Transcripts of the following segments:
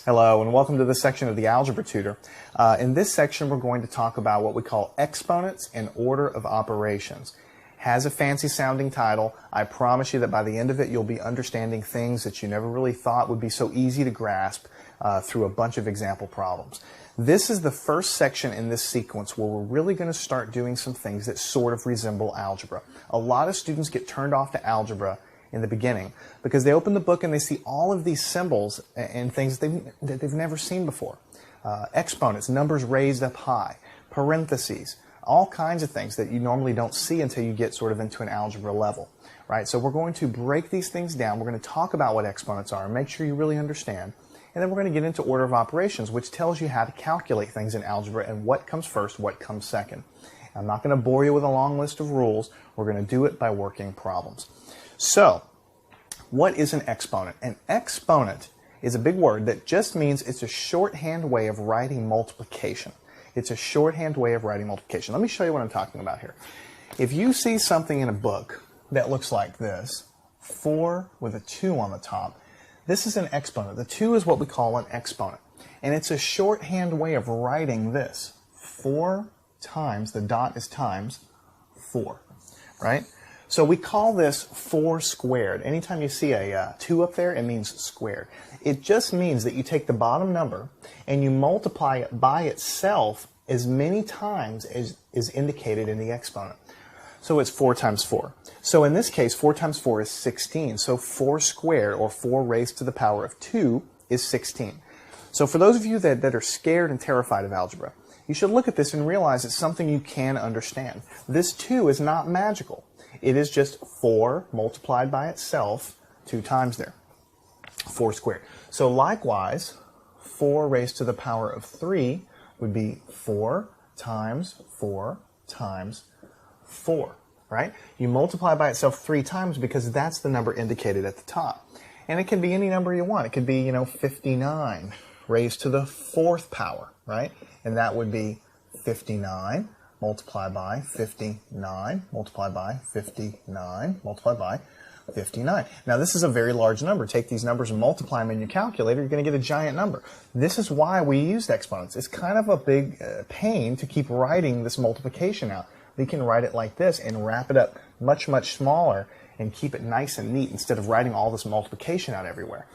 Hello and welcome to this section of the Algebra Tutor. In this section we're going to talk about what we call exponents and order of operations. Has a fancy sounding title. I promise you that by the end of it you'll be understanding things that you never really thought would be so easy to grasp through a bunch of example problems. This is the first section in this sequence where we're really going to start doing some things that sort of resemble algebra. A lot of students get turned off to algebra in the beginning because they open the book and they see all of these symbols and things that they've never seen before. Exponents, numbers raised up high, parentheses, all kinds of things that you normally don't see until you get sort of into an algebra level, right? So we're going to break these things down. We're going to talk about what exponents are and make sure you really understand. And then we're going to get into order of operations, which tells you how to calculate things in algebra and what comes first, what comes second. I'm not going to bore you with a long list of rules. We're going to do it by working problems. So, what is an exponent? An exponent is a big word that just means it's a shorthand way of writing multiplication. It's a shorthand way of writing multiplication. Let me show you what I'm talking about here. If you see something in a book that looks like this, 4 with a 2 on the top, this is an exponent. The 2 is what we call an exponent. And it's a shorthand way of writing this. 4 times, the dot is times 4, right? So we call this 4 squared. Anytime you see a 2 up there, it means squared. It just means that you take the bottom number and you multiply it by itself as many times as is indicated in the exponent. So it's 4 times 4. So in this case, 4 times 4 is 16. So 4 squared, or 4 raised to the power of 2, is 16. So for those of you that are scared and terrified of algebra, you should look at this and realize it's something you can understand. This 2 is not magical. It is just 4 multiplied by itself 2 times there. 4 squared. So likewise, 4 raised to the power of 3 would be 4 times 4 times 4, right? You multiply by itself 3 times because that's the number indicated at the top. And it can be any number you want. It could be, 59 raised to the 4th power, right? And that would be 59 multiplied by 59, multiplied by 59, multiplied by 59. Now this is a very large number. Take these numbers and multiply them in your calculator, you're going to get a giant number. This is why we used exponents. It's kind of a big pain to keep writing this multiplication out. We can write it like this and wrap it up much, much smaller and keep it nice and neat instead of writing all this multiplication out everywhere.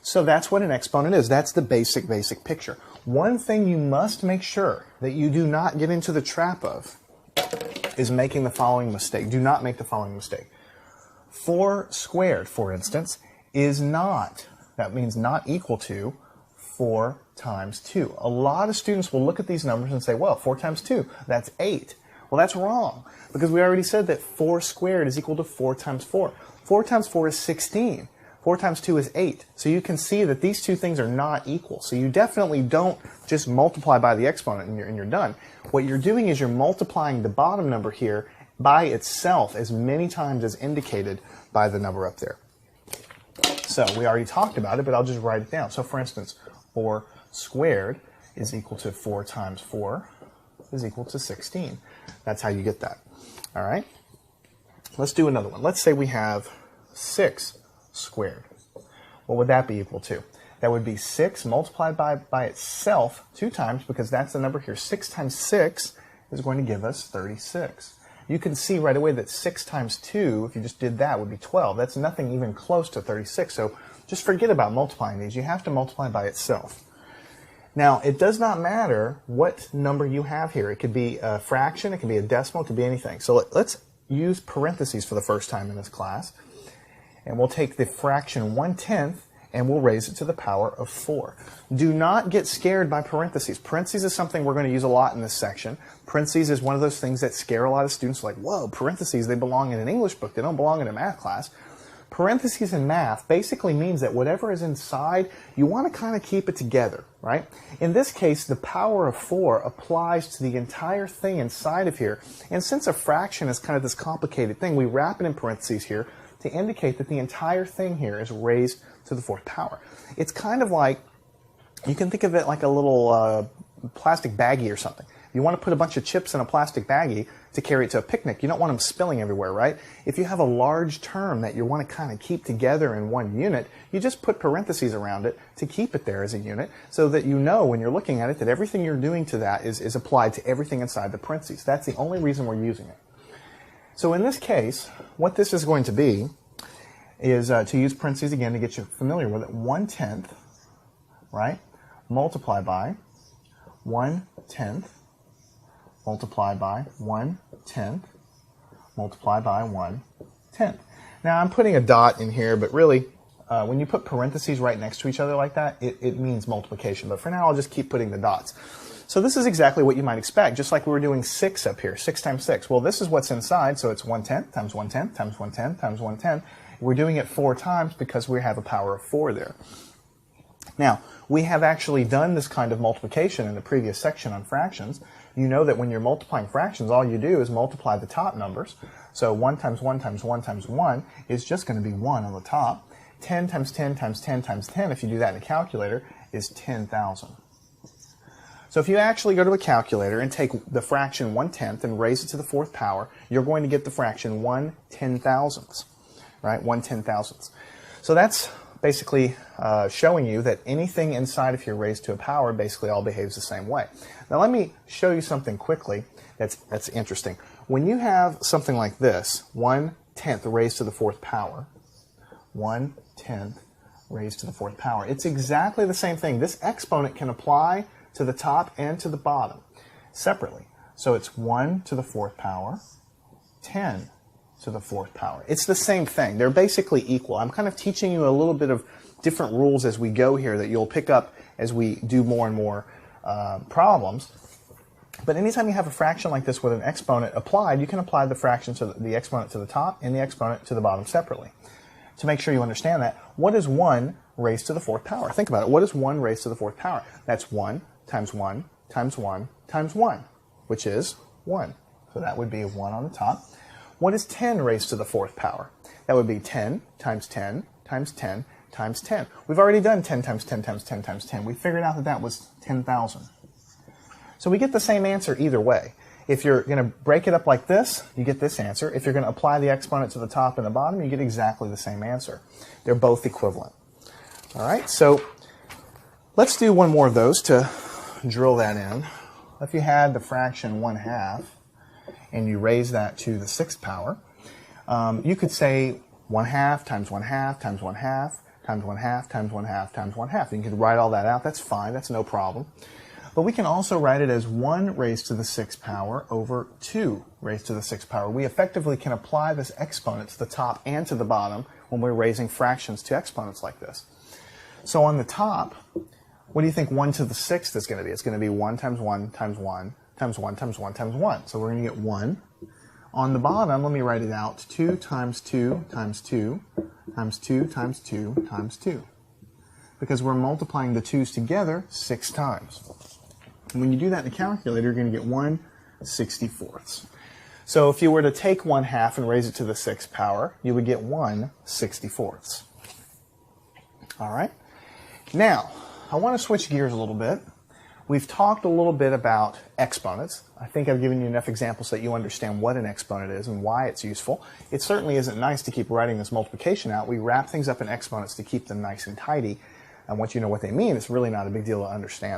So that's what an exponent is. That's the basic picture. One thing you must make sure that you do not get into the trap of is making the following mistake. Do not make the following mistake. 4 squared, for instance, is not, that means not equal to 4 times 2. A lot of students will look at these numbers and say, well, 4 times 2, that's 8. Well, that's wrong, because we already said that 4 squared is equal to 4 times 4. 4 times 4 is 16. 4 times 2 is 8. So you can see that these two things are not equal. So you definitely don't just multiply by the exponent and you're done. What you're doing is you're multiplying the bottom number here by itself as many times as indicated by the number up there. So we already talked about it, but I'll just write it down. So for instance, 4 squared is equal to 4 times 4 is equal to 16. That's how you get that. All right? Let's do another one. Let's say we have 6 squared. What would that be equal to? That would be 6 multiplied by itself 2 times, because that's the number here. 6 times 6 is going to give us 36. You can see right away that 6 times 2, if you just did that, would be 12. That's nothing even close to 36. So just forget about multiplying these. You have to multiply by itself. Now, it does not matter what number you have here. It could be a fraction, it could be a decimal, it could be anything. So let's use parentheses for the first time in this class. And we'll take the fraction 1/10 and we'll raise it to the power of 4. Do not get scared by parentheses. Parentheses is something we're going to use a lot in this section. Parentheses is one of those things that scare a lot of students, like, whoa, parentheses, they belong in an English book. They don't belong in a math class. Parentheses in math basically means that whatever is inside, you want to kind of keep it together, right? In this case, the power of 4 applies to the entire thing inside of here. And since a fraction is kind of this complicated thing, we wrap it in parentheses here to indicate that the entire thing here is raised to the 4th power. It's kind of like, you can think of it like a little plastic baggie or something. You want to put a bunch of chips in a plastic baggie, to carry it to a picnic. You don't want them spilling everywhere, right? If you have a large term that you want to kind of keep together in one unit, you just put parentheses around it to keep it there as a unit so that you know when you're looking at it that everything you're doing to that is applied to everything inside the parentheses. That's the only reason we're using it. So in this case, what this is going to be is to use parentheses again to get you familiar with it. 1/10, right? Multiply by 1/10, multiply by 1/10, multiply by 1/10. Now I'm putting a dot in here, but really when you put parentheses right next to each other like that, it means multiplication. But for now, I'll just keep putting the dots. So this is exactly what you might expect, just like we were doing 6 up here, 6 times 6. Well, this is what's inside, so it's 1/10 times 1/10 times 1/10 times 1/10. We're doing it 4 times because we have a power of 4 there. Now, we have actually done this kind of multiplication in the previous section on fractions. You know that when you're multiplying fractions, all you do is multiply the top numbers. So 1 times 1 times 1 times 1 is just going to be 1 on the top. 10 times 10 times 10 times 10, if you do that in a calculator, is 10,000. So if you actually go to a calculator and take the fraction 1/10 and raise it to the 4th power, you're going to get the fraction 1/10,000ths, right? 1/10,000ths. So that's basically showing you that anything inside of here raised to a power basically all behaves the same way. Now let me show you something quickly that's interesting. When you have something like this, 1/10 raised to the 4th power, 1/10 raised to the 4th power, it's exactly the same thing. This exponent can apply to the top and to the bottom separately. So it's 1 to the 4th power, 10 to the 4th power. It's the same thing. They're basically equal. I'm kind of teaching you a little bit of different rules as we go here that you'll pick up as we do more and more problems. But anytime you have a fraction like this with an exponent applied, you can apply the fraction to the exponent to the top and the exponent to the bottom separately. To make sure you understand that, what is 1 raised to the 4th power? Think about it. What is 1 raised to the 4th power? That's 1 times 1 times 1 times 1, which is 1. So that would be 1 on the top. What is 10 raised to the 4th power? That would be 10 times 10 times 10 times 10. We've already done 10 times 10 times 10 times 10. We figured out that that was 10,000. So we get the same answer either way. If you're going to break it up like this, you get this answer. If you're going to apply the exponent to the top and the bottom, you get exactly the same answer. They're both equivalent. All right, so let's do one more of those to drill that in. If you had the fraction 1/2 and you raise that to the 6th power, you could say 1/2 times 1/2 times 1/2 times 1/2 times 1/2 times 1/2. You can write all that out. That's fine. That's no problem. But we can also write it as 1 raised to the 6th power over 2 raised to the 6th power. We effectively can apply this exponent to the top and to the bottom when we're raising fractions to exponents like this. So on the top, what do you think 1 to the 6th is going to be? It's going to be 1 times 1 times 1 times 1 times 1 times 1. So we're going to get 1. On the bottom, let me write it out. 2 times 2 times 2 times 2 times 2 times 2. Because we're multiplying the 2's together 6 times. And when you do that in a calculator, you're going to get 1/64. So if you were to take 1/2 and raise it to the 6th power, you would get 1/64. All right? Now, I want to switch gears a little bit. We've talked a little bit about exponents. I think I've given you enough examples that you understand what an exponent is and why it's useful. It certainly isn't nice to keep writing this multiplication out. We wrap things up in exponents to keep them nice and tidy. And once you know what they mean, it's really not a big deal to understand.